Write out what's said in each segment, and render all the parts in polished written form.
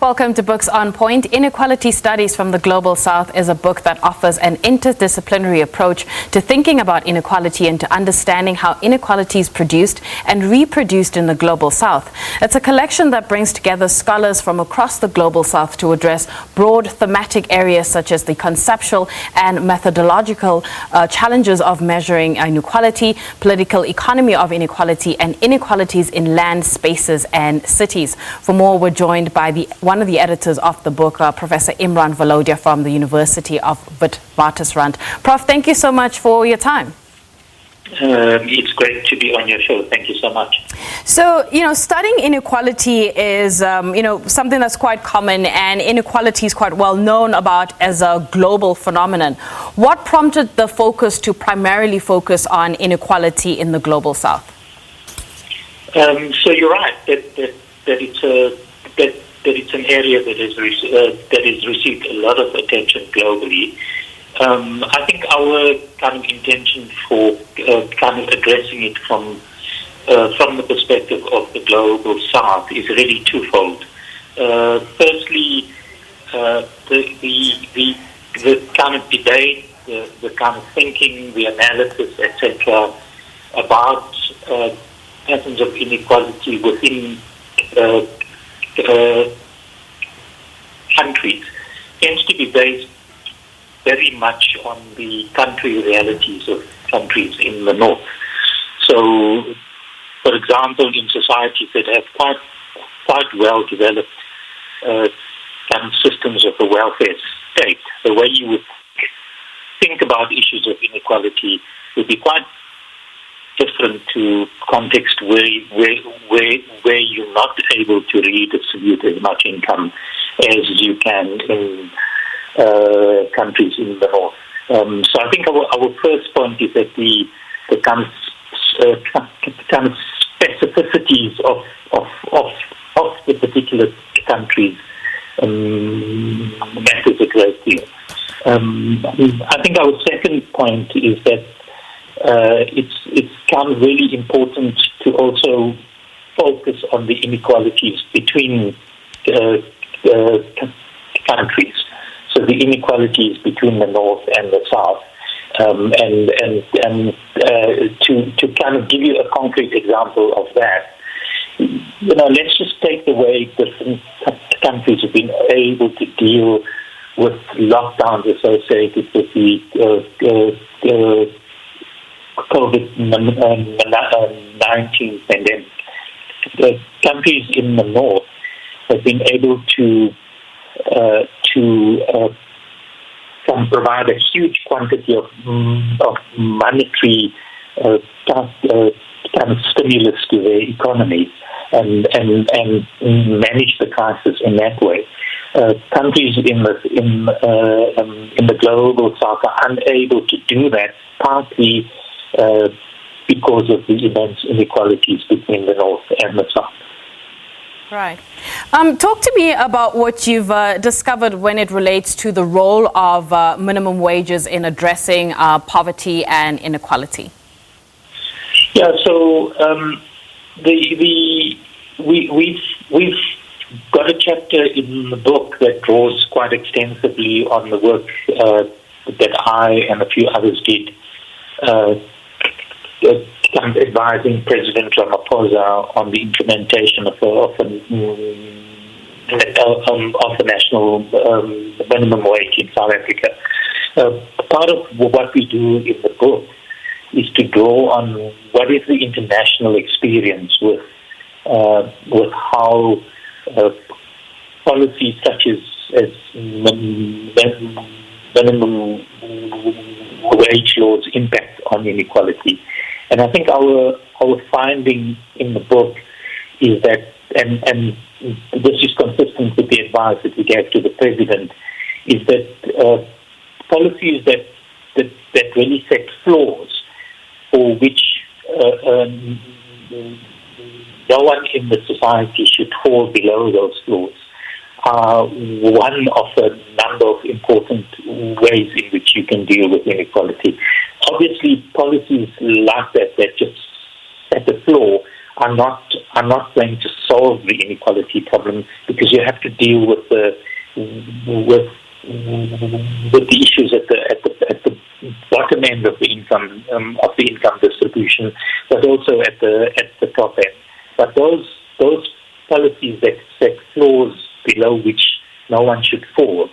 Welcome to Books on Point. Inequality Studies from the Global South is a book that offers an interdisciplinary approach to thinking about inequality and to understanding how inequality is produced and reproduced in the Global South. It's a collection that brings together scholars from across the Global South to address broad thematic areas such as the conceptual and methodological challenges of measuring inequality, political economy of inequality, and inequalities in land, spaces, and cities. For more, we're joined by one of the editors of the book, Professor Imran Valodia from the University of Witwatersrand. Prof, thank you so much for your time. It's great to be on your show. Thank you so much. So, studying inequality is, something that's quite common, and inequality is quite well known about as a global phenomenon. What prompted the focus to primarily focus on inequality in the Global South? So you're right that it's an area that has received a lot of attention globally. I think our kind of intention for kind of addressing it from the perspective of the Global South is really twofold. Firstly, the kind of debate, the kind of thinking, the analysis, etc., about patterns of inequality within countries tends to be based very much on the country realities of countries in the north. So, for example, in societies that have quite well developed kind of systems of the welfare state, the way you would think about issues of inequality would be quite different to context where you're not able to redistribute as much income as you can in countries in the north. So I think our first point is that the kind of specificities of the particular countries matters a great deal. I think our second point is that it's kind of really important to also focus on the inequalities between countries. So the inequalities between the north and the south, and to kind of give you a concrete example of that, let's just take the way different countries have been able to deal with lockdowns associated with the COVID-19 pandemic. The countries in the north have been able to provide a huge quantity of monetary kind of stimulus to their economies and manage the crisis in that way. Countries in the global south are unable to do that, partly because of the immense inequalities between the north and the south. Right. Talk to me about what you've discovered when it relates to the role of minimum wages in addressing poverty and inequality. Yeah. So we've got a chapter in the book that draws quite extensively on the work that I and a few others did, advising President Ramaphosa on the implementation of the national minimum wage in South Africa. Part of what we do in the book is to draw on what is the international experience with how policies such as minimum wage laws impact on inequality. And I think our finding in the book is that, and this is consistent with the advice that we gave to the president, is that policies that really set floors for which no one in the society should fall below those floors are one of a number of important ways in which you can deal with inequality. Obviously, policies like that just set the floor are not going to solve the inequality problem, because you have to deal with the issues at the bottom end of the income distribution, but also at the top end. But those policies that set floors below which no one should fall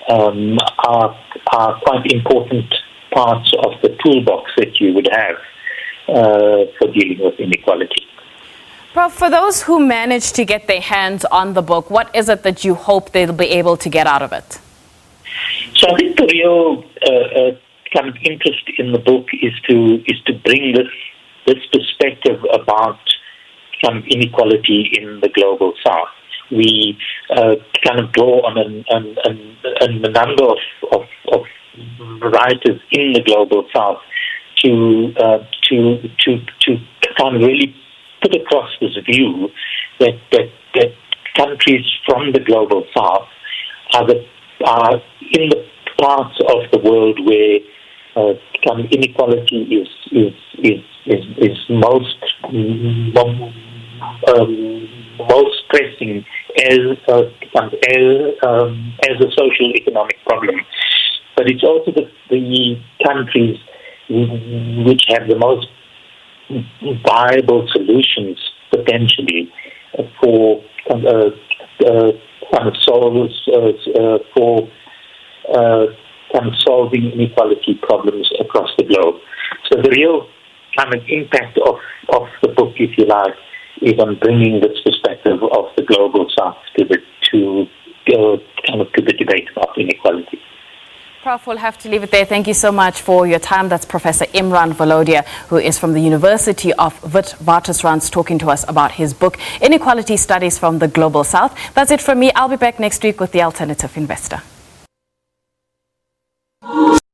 are quite important parts of the toolbox that you would have for dealing with inequality. Prof, for those who manage to get their hands on the book, what is it that you hope they'll be able to get out of it? So I think the real kind of interest in the book is to bring this perspective about kind of inequality in the global South. We kind of draw on a number of writers in the global South to kind of really put across this view that countries from the global South are in the parts of the world where kind of inequality is most pressing as a social economic problem. But it's also the countries which have the most viable solutions potentially for kind of solving inequality problems across the globe. So the real kind of impact of the book, if you like, is on bringing this perspective of the global South to the debate about inequality. Prof, we'll have to leave it there. Thank you so much for your time. That's Professor Imran Valodia, who is from the University of Witwatersrand, talking to us about his book, Inequality Studies from the Global South. That's it from me. I'll be back next week with The Alternative Investor.